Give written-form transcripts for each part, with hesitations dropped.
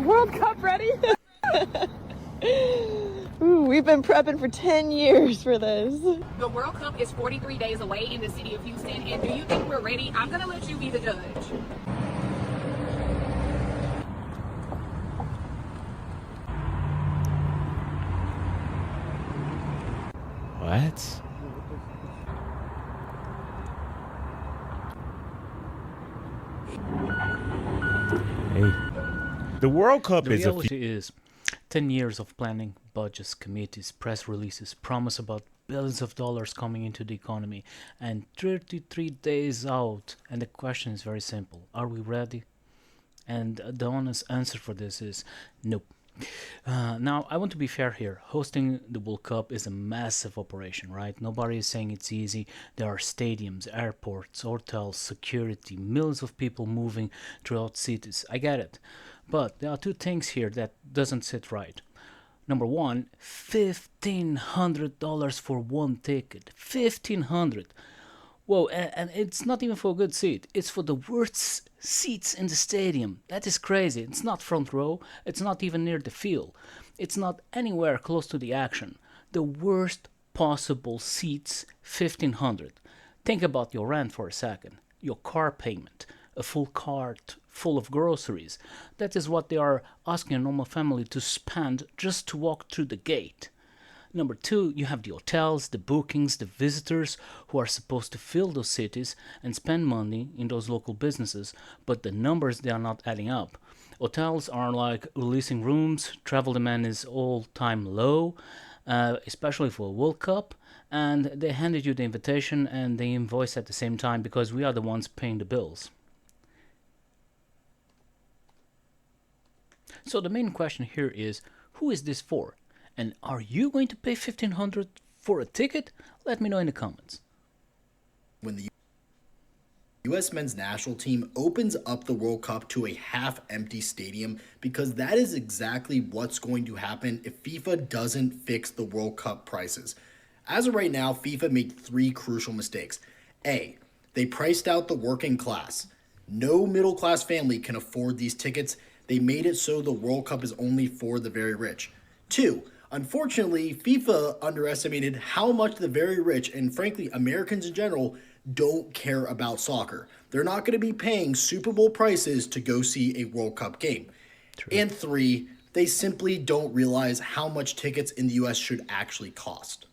World Cup ready? Ooh, we've been prepping for 10 years for this. The World Cup is 43 days away in the city of Houston, and do you think we're ready? I'm gonna let you be the judge. What? Hey. The World Cup The is a reality is 10 years of planning, budgets, committees, press releases, promise about billions of dollars coming into the economy, and 33 days out. And the question is very simple. Are we ready? And the honest answer for this is nope. Now, I want to be fair here. Hosting the World Cup is a massive operation, right? Nobody is saying it's easy. There are stadiums, airports, hotels, security, millions of people moving throughout cities. I get it. But there are two things here that doesn't sit right. Number one, $1,500 for one ticket. $1,500. Whoa, and it's not even for a good seat. It's for the worst seats in the stadium. That is crazy. It's not front row. It's not even near the field. It's not anywhere close to the action. The worst possible seats, 1,500. Think about your rent for a second. Your car payment. A full cart full of groceries. That is what they are asking a normal family to spend just to walk through the gate. Number two, you have the hotels, the bookings, the visitors who are supposed to fill those cities and spend money in those local businesses, but the numbers, they are not adding up. Hotels are like releasing rooms, travel demand is all-time low, especially for a World Cup, and they handed you the invitation and the invoice at the same time because we are the ones paying the bills. So the main question here is, who is this for? And are you going to pay $1,500 for a ticket? Let me know in the comments. When the U.S. men's national team opens up the World Cup to a half-empty stadium, because that is exactly what's going to happen if FIFA doesn't fix the World Cup prices. As of right now, FIFA made three crucial mistakes. A, they priced out the working class. No middle-class family can afford these tickets. They made it so the World Cup is only for the very rich. Two, unfortunately, FIFA underestimated how much the very rich, and frankly, Americans in general, don't care about soccer. They're not going to be paying Super Bowl prices to go see a World Cup game. True. And three, they simply don't realize how much tickets in the US should actually cost.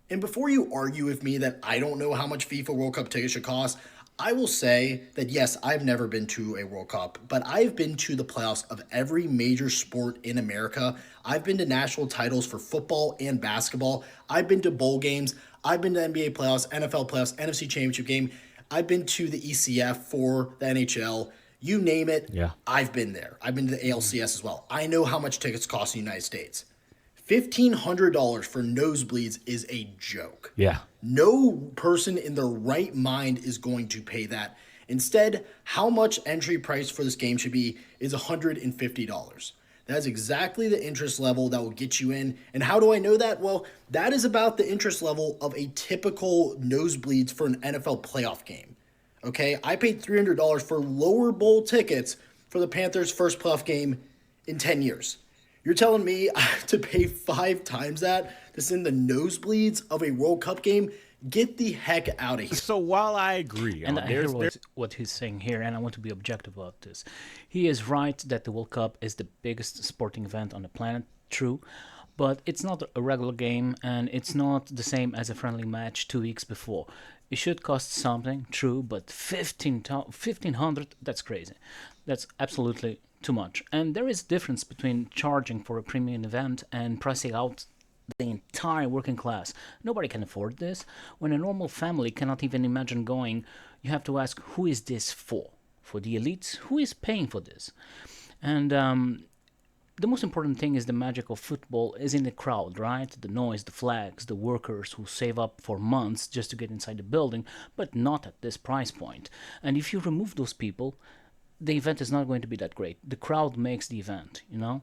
And before you argue with me that I don't know how much FIFA World Cup tickets should cost, I will say that yes, I've never been to a World Cup, but I've been to the playoffs of every major sport in America. I've been to national titles for football and basketball. I've been to bowl games. I've been to NBA playoffs, NFL playoffs, NFC championship game. I've been to the ECF for the NHL. You name it, yeah. I've been there. I've been to the ALCS as well. I know how much tickets cost in the United States. $1,500 for nosebleeds is a joke. Yeah. No person in their right mind is going to pay that. Instead, how much entry price for this game should be is $150. That is exactly the interest level that will get you in. And how do I know that? Well, that is about the interest level of a typical nosebleeds for an NFL playoff game. Okay, I paid $300 for lower bowl tickets for the Panthers' first playoff game in 10 years. You're telling me I have to pay 5 times that to send the nosebleeds of a World Cup game? Get the heck out of here. So while I agree, and I hear what he's saying here, and I want to be objective about this. He is right that the World Cup is the biggest sporting event on the planet, true, but it's not a regular game, and it's not the same as a friendly match 2 weeks before. It should cost something, true, but $1,500, that's crazy. That's absolutely too much. And there is a difference between charging for a premium event and pricing out the entire working class. Nobody can afford this. When a normal family cannot even imagine going, you have to ask, who is this for? For the elites? Who is paying for this? And the most important thing is the magic of football is in the crowd, right? The noise, the flags, the workers who save up for months just to get inside the building, but not at this price point. And if you remove those people, the event is not going to be that great. The crowd makes the event, you know?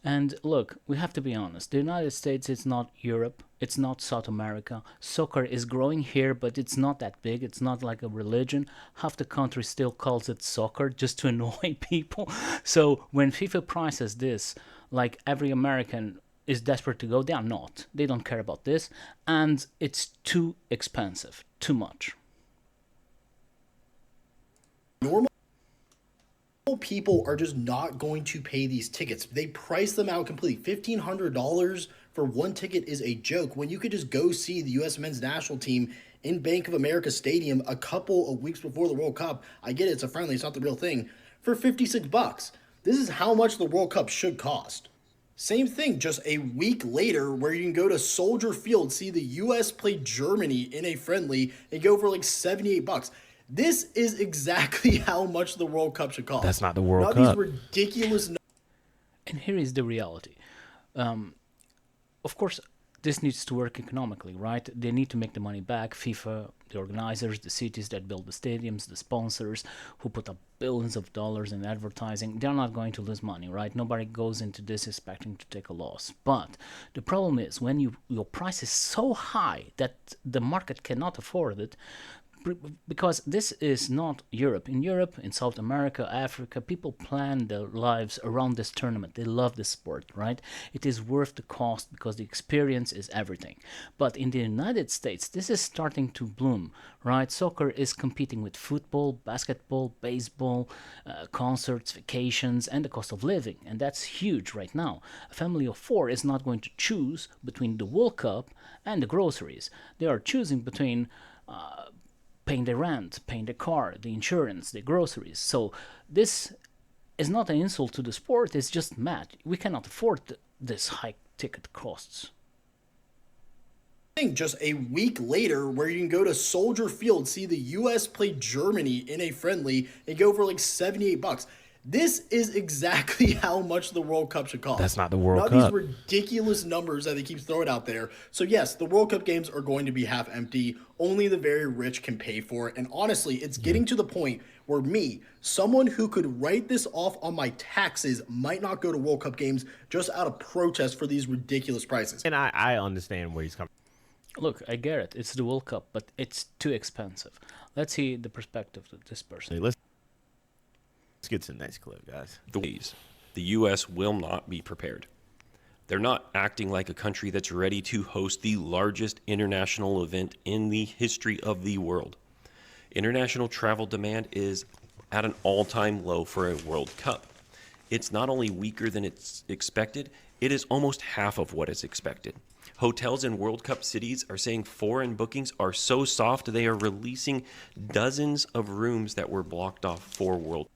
And look, we have to be honest. The United States is not Europe. It's not South America. Soccer is growing here, but it's not that big. It's not like a religion. Half the country still calls it soccer just to annoy people. So when FIFA prices this, like every American is desperate to go, they are not. They don't care about this. And it's too expensive. Too much. Normal people are just not going to pay these tickets. They price them out completely. $1,500 for one ticket is a joke when you could just go see the U.S. men's national team in Bank of America Stadium a couple of weeks before the World Cup. I get it, it's a friendly, it's not the real thing, for $56. This is how much the World Cup should cost. Same thing, just a week later, where you can go to Soldier Field, see the U.S. play Germany in a friendly, and go for like $78. This is exactly how much the World Cup should cost. That's not the World Not Cup. these ridiculous. And here is the reality. Of course, this needs to work economically, right? They need to make the money back. FIFA, the organizers, the cities that build the stadiums, the sponsors who put up billions of dollars in advertising, they're not going to lose money, right? Nobody goes into this expecting to take a loss. But the problem is when your price is so high that the market cannot afford it, because this is not Europe. In Europe, in South America, Africa, people plan their lives around this tournament. They love this sport, right? It is worth the cost because the experience is everything. But in the United States, this is starting to bloom, right? Soccer is competing with football, basketball, baseball, concerts, vacations, and the cost of living. And that's huge right now. A family of four is not going to choose between the World Cup and the groceries. They are choosing between paying the rent, paying the car, the insurance, the groceries. So this is not an insult to the sport, it's just mad. We cannot afford this high ticket costs. Just a week later, where you can go to Soldier Field, see the U.S. play Germany in a friendly, and go for like $78. This is exactly how much the World Cup should cost. That's not the World Cup. These ridiculous numbers that they keep throwing out there. So yes, the World Cup games are going to be half empty. Only the very rich can pay for it. And honestly, it's getting to the point where me, someone who could write this off on my taxes, might not go to World Cup games just out of protest for these ridiculous prices. And I understand where he's coming. Look, I get it. It's the World Cup, but it's too expensive. Let's see the perspective of this person. Hey, let's get to the next clip, guys. The U.S. will not be prepared. They're not acting like a country that's ready to host the largest international event in the history of the world. International travel demand is at an all-time low for a World Cup. It's not only weaker than it's expected, it is almost half of what is expected. Hotels in World Cup cities are saying foreign bookings are so soft they are releasing dozens of rooms that were blocked off for World Cup.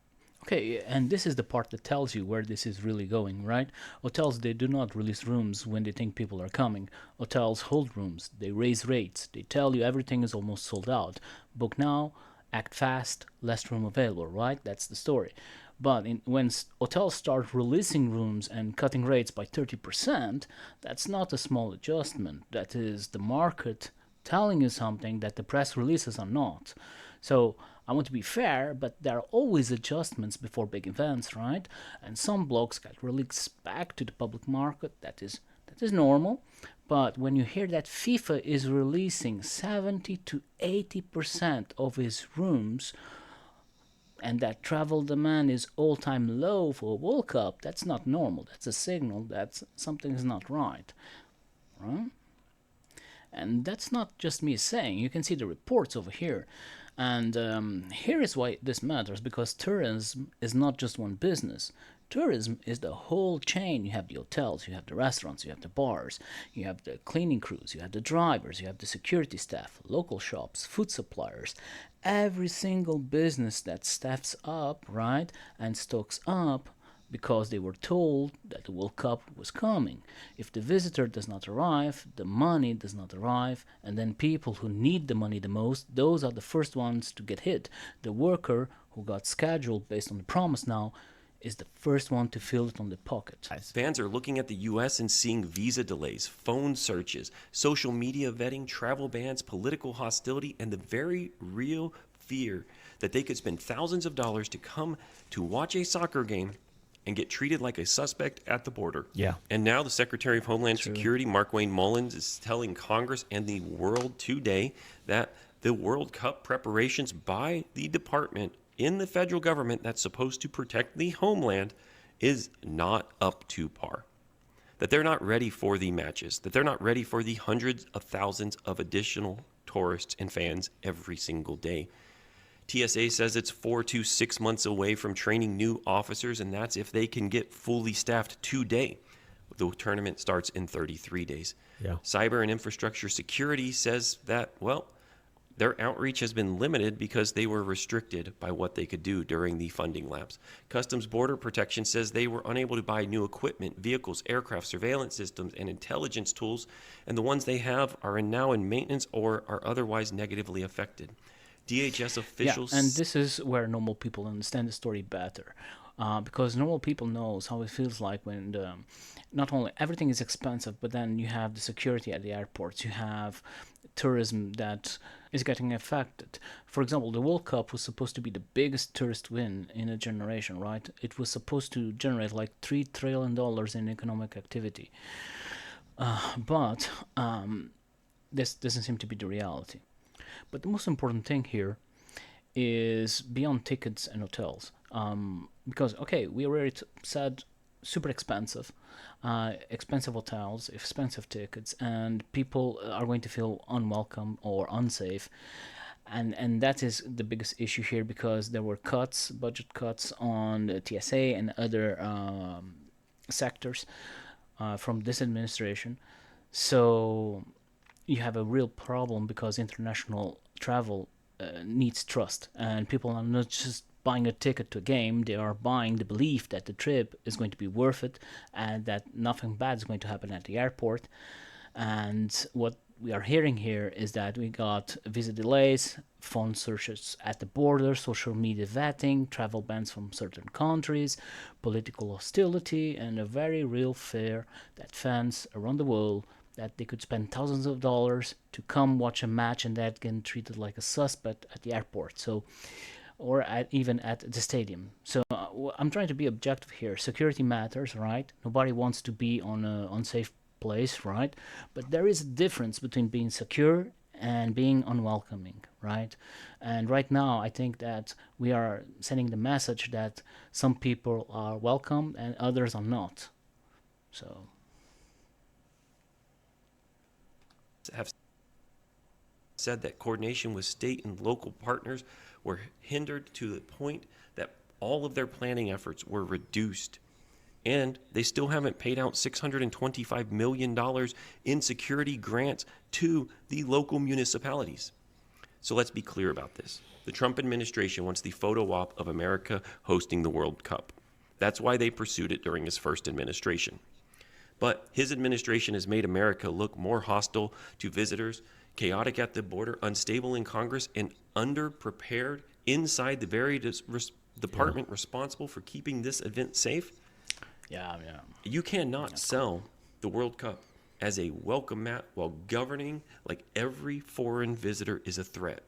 Okay, and this is the part that tells you where this is really going, right? Hotels, they do not release rooms when they think people are coming. Hotels hold rooms, they raise rates, they tell you everything is almost sold out. Book now, act fast, less room available, right? That's the story. But when hotels start releasing rooms and cutting rates by 30%, that's not a small adjustment. That is the market telling you something that the press releases are not. So I want to be fair, but there are always adjustments before big events, right? And some blocks get released back to the public market. That is normal. But when you hear that FIFA is releasing 70 to 80% of its rooms, and that travel demand is all-time low for a World Cup, that's not normal. That's a signal that something is not right, right? And that's not just me saying. You can see the reports over here. And here is why this matters, because tourism is not just one business. Tourism is the whole chain. You have the hotels, you have the restaurants, you have the bars, you have the cleaning crews, you have the drivers, you have the security staff, local shops, food suppliers. Every single business that staffs up, right, and stocks up because they were told that the World Cup was coming. If the visitor does not arrive, the money does not arrive, and then people who need the money the most, those are the first ones to get hit. The worker who got scheduled based on the promise now is the first one to feel it on the pocket. Fans are looking at the U.S. and seeing visa delays, phone searches, social media vetting, travel bans, political hostility, and the very real fear that they could spend thousands of dollars to come to watch a soccer game and get treated like a suspect at the border. Yeah. And now the Secretary of Homeland Security, Markwayne Mullins, is telling Congress and the world today that the World Cup preparations by the department in the federal government that's supposed to protect the homeland is not up to par. That they're not ready for the matches, that they're not ready for the hundreds of thousands of additional tourists and fans every single day. TSA says it's 4 to 6 months away from training new officers, and that's if they can get fully staffed today. The tournament starts in 33 days. Yeah. Cyber and infrastructure security says that, well, their outreach has been limited because they were restricted by what they could do during the funding lapse. Customs Border Protection says they were unable to buy new equipment, vehicles, aircraft, surveillance systems, and intelligence tools, and the ones they have are now in maintenance or are otherwise negatively affected. DHS officials... Yeah, and this is where normal people understand the story better. Because normal people knows how it feels like when not only everything is expensive, but then you have the security at the airports, you have tourism that is getting affected. For example, the World Cup was supposed to be the biggest tourist win in a generation, right? It was supposed to generate like $3 trillion in economic activity. But this doesn't seem to be the reality. But the most important thing here is beyond tickets and hotels. Because, okay, we already said super expensive, expensive hotels, expensive tickets, and people are going to feel unwelcome or unsafe. And that is the biggest issue here, because there were cuts, budget cuts on the TSA and other sectors from this administration. So you have a real problem because international travel needs trust, and people are not just buying a ticket to a game, they are buying the belief that the trip is going to be worth it and that nothing bad is going to happen at the airport. And what we are hearing here is that we got visa delays, phone searches at the border, social media vetting, travel bans from certain countries, political hostility, and a very real fear that fans around the world that they could spend thousands of dollars to come watch a match and that get treated like a suspect at the airport. So, or even at the stadium. So I'm trying to be objective here. Security matters, right? Nobody wants to be on an unsafe place, right? But there is a difference between being secure and being unwelcoming, right? And right now, I think that we are sending the message that some people are welcome and others are not. So have said that coordination with state and local partners were hindered to the point that all of their planning efforts were reduced. And they still haven't paid out $625 million in security grants to the local municipalities. So let's be clear about this. The Trump administration wants the photo op of America hosting the World Cup. That's why they pursued it during his first administration. But his administration has made America look more hostile to visitors, chaotic at the border, unstable in Congress, and underprepared inside the very department responsible for keeping this event safe. yeah. You cannot sell the World Cup as a welcome mat while governing like every foreign visitor is a threat.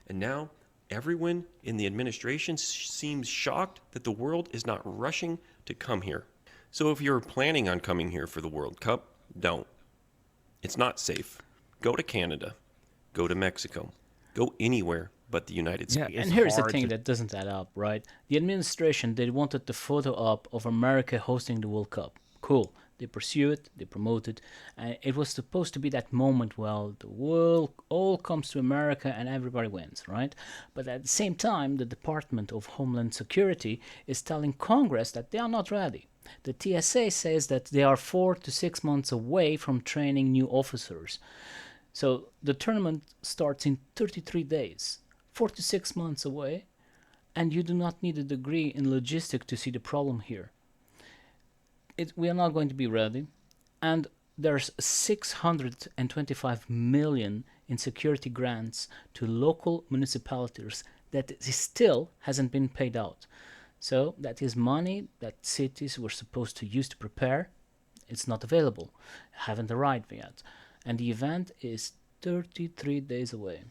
And now everyone in the administration seems shocked that the world is not rushing to come here. So if you're planning on coming here for the World Cup, don't. It's not safe. Go to Canada. Go to Mexico. Go anywhere but the United States. And here's the thing that doesn't add up, right? The administration, they wanted the photo op of America hosting the World Cup. Cool. They pursue it, they promote it, and it was supposed to be that moment where the world all comes to America and everybody wins, right? But at the same time, the Department of Homeland Security is telling Congress that they are not ready. The TSA says that they are 4 to 6 months away from training new officers. So the tournament starts in 33 days, 4 to 6 months away, and you do not need a degree in logistics to see the problem here. We are not going to be ready, and there's 625 million in security grants to local municipalities that still hasn't been paid out. So that is money that cities were supposed to use to prepare. It's not available, haven't arrived yet, and the event is 33 days away.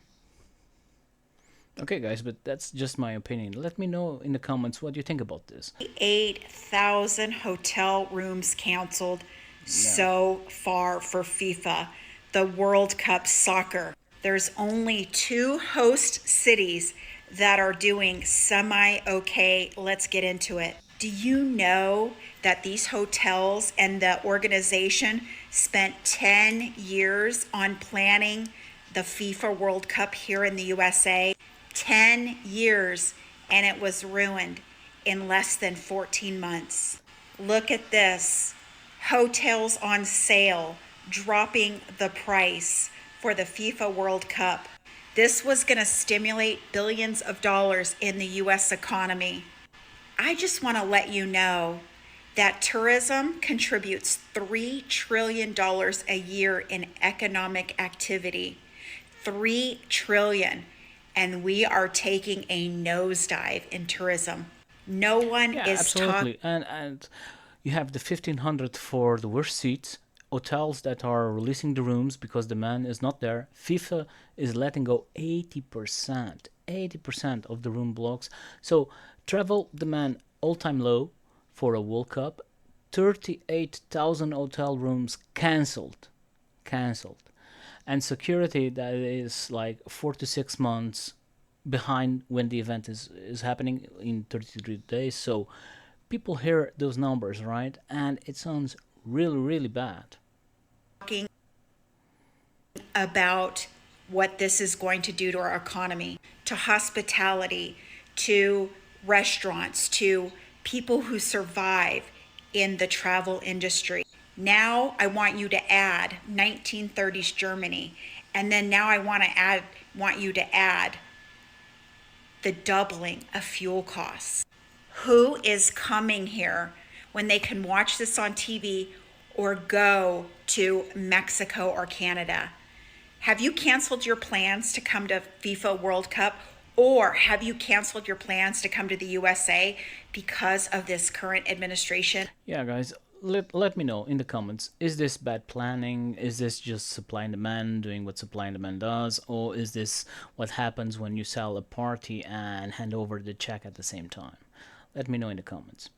Okay, guys, but that's just my opinion. Let me know in the comments what you think about this. 8,000 hotel rooms canceled so far for FIFA, the World Cup soccer. There's only 2 host cities that are doing semi-okay. Let's get into it. Do you know that these hotels and the organization spent 10 years on planning the FIFA World Cup here in the USA? 10 years, and it was ruined in less than 14 months. Look at this. Hotels on sale, dropping the price for the FIFA World Cup. This was going to stimulate billions of dollars in the US economy. I just want to let you know that tourism contributes $3 trillion a year in economic activity. $3 trillion. And we are taking a nosedive in tourism. No one Yeah, is absolutely. And you have the 1,500 for the worst seats, hotels that are releasing the rooms because the man is not there. FIFA is letting go 80% of the room blocks. So travel demand all-time low for a World Cup. 38,000 hotel rooms cancelled. And security that is like 4 to 6 months behind when the event is happening in 33 days. So people hear those numbers, right? And it sounds really, really bad. talking about what this is going to do to our economy, to hospitality, to restaurants, to people who survive in the travel industry. Now I want you to add 1930s Germany, and then now I want you to add the doubling of fuel costs. Who is coming here when they can watch this on TV or go to Mexico or Canada? Have you canceled your plans to come to FIFA World Cup, or have you canceled your plans to come to the USA because of this current administration? Yeah, guys, let me know in the comments. Is this bad planning? Is this just supply and demand doing what supply and demand does? Or is this what happens when you sell a party and hand over the check at the same time? Let me know in the comments.